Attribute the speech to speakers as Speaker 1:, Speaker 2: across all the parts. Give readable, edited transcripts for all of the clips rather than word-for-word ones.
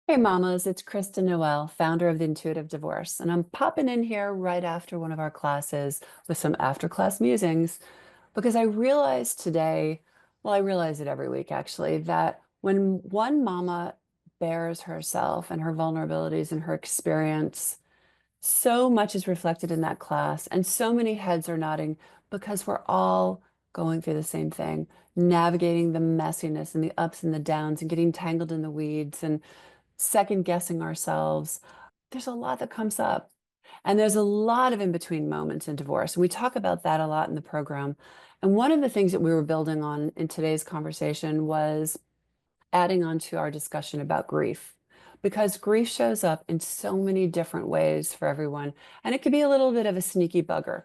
Speaker 1: Hey mamas, it's Krista Noel, founder of the Intuitive Divorce, and I'm popping in here right after one of our classes with some after class musings because I realized today, well, I realize it every week actually, that when one mama bears herself and her vulnerabilities and her experience, so much is reflected in that class, and so many heads are nodding because we're all going through the same thing, navigating the messiness and the ups and the downs and getting tangled in the weeds and second guessing ourselves. There's a lot that comes up. And there's a lot of in between moments in divorce. And we talk about that a lot in the program. And one of the things that we were building on in today's conversation was adding on to our discussion about grief, because grief shows up in so many different ways for everyone. And it could be a little bit of a sneaky bugger.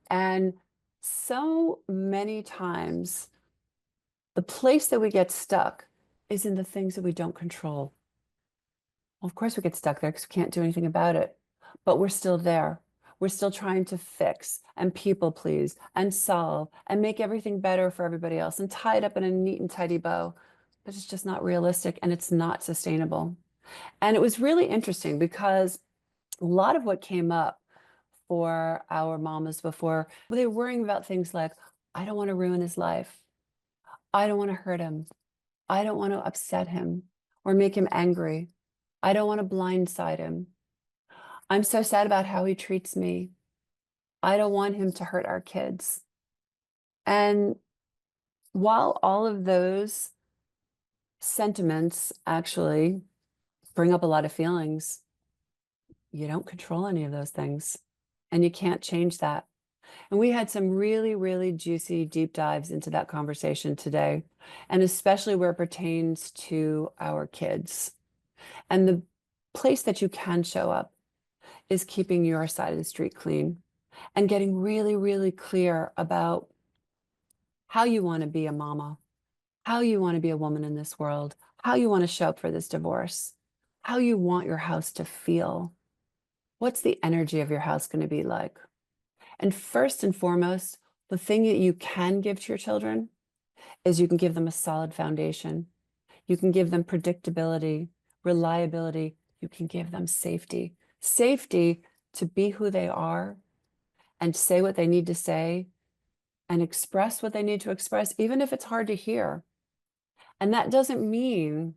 Speaker 1: And so many times, the place that we get stuck is in the things that we don't control. Well, of course, we get stuck there because we can't do anything about it, but we're still there. We're still trying to fix and people please and solve and make everything better for everybody else and tie it up in a neat and tidy bow. But it's just not realistic and it's not sustainable. And it was really interesting because a lot of what came up for our mamas before, they were worrying about things like, I don't want to ruin his life. I don't want to hurt him. I don't want to upset him or make him angry. I don't want to blindside him. I'm so sad about how he treats me. I don't want him to hurt our kids. And while all of those sentiments actually bring up a lot of feelings, you don't control any of those things and you can't change that. And we had some really, really juicy deep dives into that conversation today, and especially where it pertains to our kids. And the place that you can show up is keeping your side of the street clean and getting really, really clear about how you want to be a mama, how you want to be a woman in this world, how you want to show up for this divorce, how you want your house to feel. What's the energy of your house going to be like? And first and foremost, the thing that you can give to your children is you can give them a solid foundation. You can give them predictability, reliability. You can give them safety, safety to be who they are and say what they need to say and express what they need to express, even if it's hard to hear. And that doesn't mean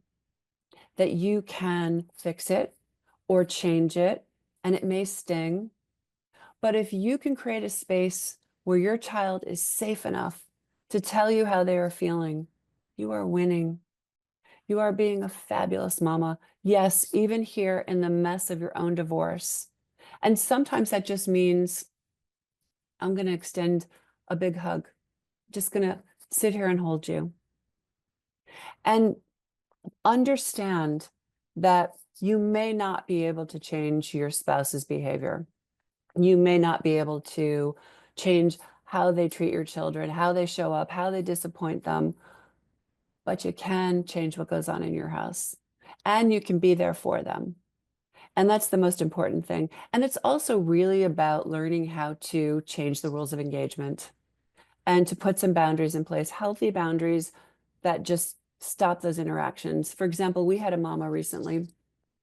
Speaker 1: that you can fix it or change it, and it may sting. But if you can create a space where your child is safe enough to tell you how they are feeling, you are winning. You are being a fabulous mama. Yes, even here in the mess of your own divorce. And sometimes that just means I'm going to extend a big hug, just going to sit here and hold you. And understand that you may not be able to change your spouse's behavior. You may not be able to change how they treat your children, how they show up, how they disappoint them, but you can change what goes on in your house and you can be there for them. And that's the most important thing. And it's also really about learning how to change the rules of engagement and to put some boundaries in place, healthy boundaries that just stop those interactions. For example, we had a mama recently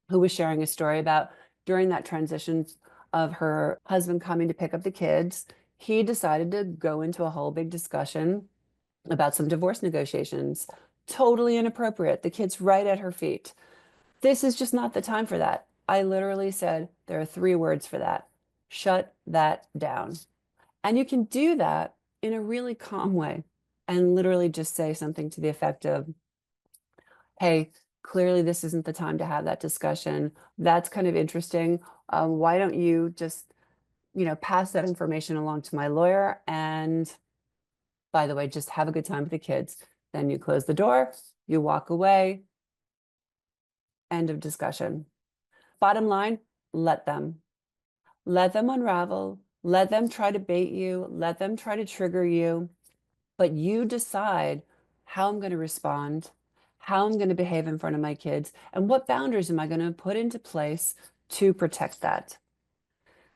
Speaker 1: who was sharing a story about during that transition of her husband coming to pick up the kids, he decided to go into a whole big discussion about some divorce negotiations. Totally inappropriate. The kid's right at her feet. This is just not the time for that. I literally said, there are three words for that. Shut that down. And you can do that in a really calm way and literally just say something to the effect of, hey, clearly this isn't the time to have that discussion. That's kind of interesting. Why don't you just, pass that information along to my lawyer? And by the way, just have a good time with the kids. Then you close the door, you walk away, end of discussion. Bottom line, let them. Let them unravel. Let them try to bait you. Let them try to trigger you. But you decide how I'm going to respond, how I'm going to behave in front of my kids, and what boundaries am I going to put into place to protect that.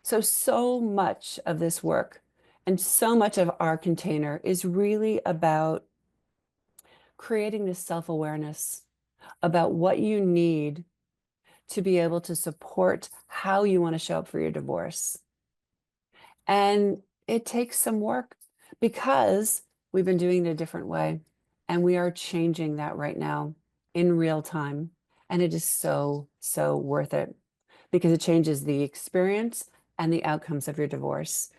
Speaker 1: So much of this work and so much of our container is really about creating this self-awareness about what you need to be able to support how you want to show up for your divorce. And it takes some work because we've been doing it a different way. And we are changing that right now in real time. And it is so, so worth it because it changes the experience and the outcomes of your divorce.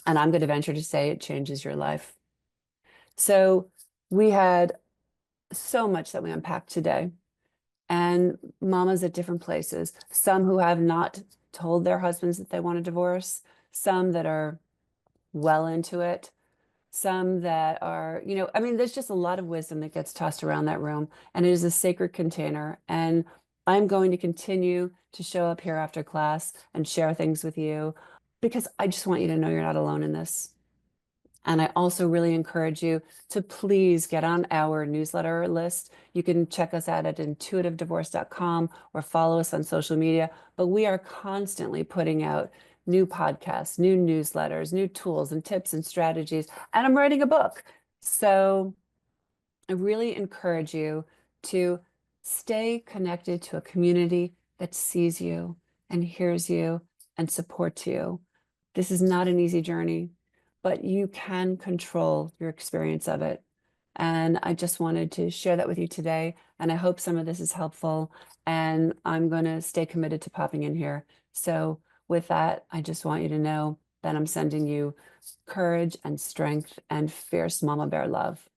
Speaker 1: And I'm going to venture to say it changes your life. So we had so much that we unpacked today, and mamas at different places, some who have not told their husbands that they want a divorce, some that are well into it, some that are, I mean, there's just a lot of wisdom that gets tossed around that room, and it is a sacred container. And I'm going to continue to show up here after class and share things with you because I just want you to know you're not alone in this. And I also really encourage you to please get on our newsletter list. You can check us out at intuitivedivorce.com or follow us on social media. But we are constantly putting out new podcasts, new newsletters, new tools and tips and strategies. And I'm writing a book. So I really encourage you to stay connected to a community that sees you and hears you and supports you. This is not an easy journey, but you can control your experience of it. And I just wanted to share that with you today. And I hope some of this is helpful. And I'm going to stay committed to popping in here. So, with that, I just want you to know that I'm sending you courage and strength and fierce mama bear love.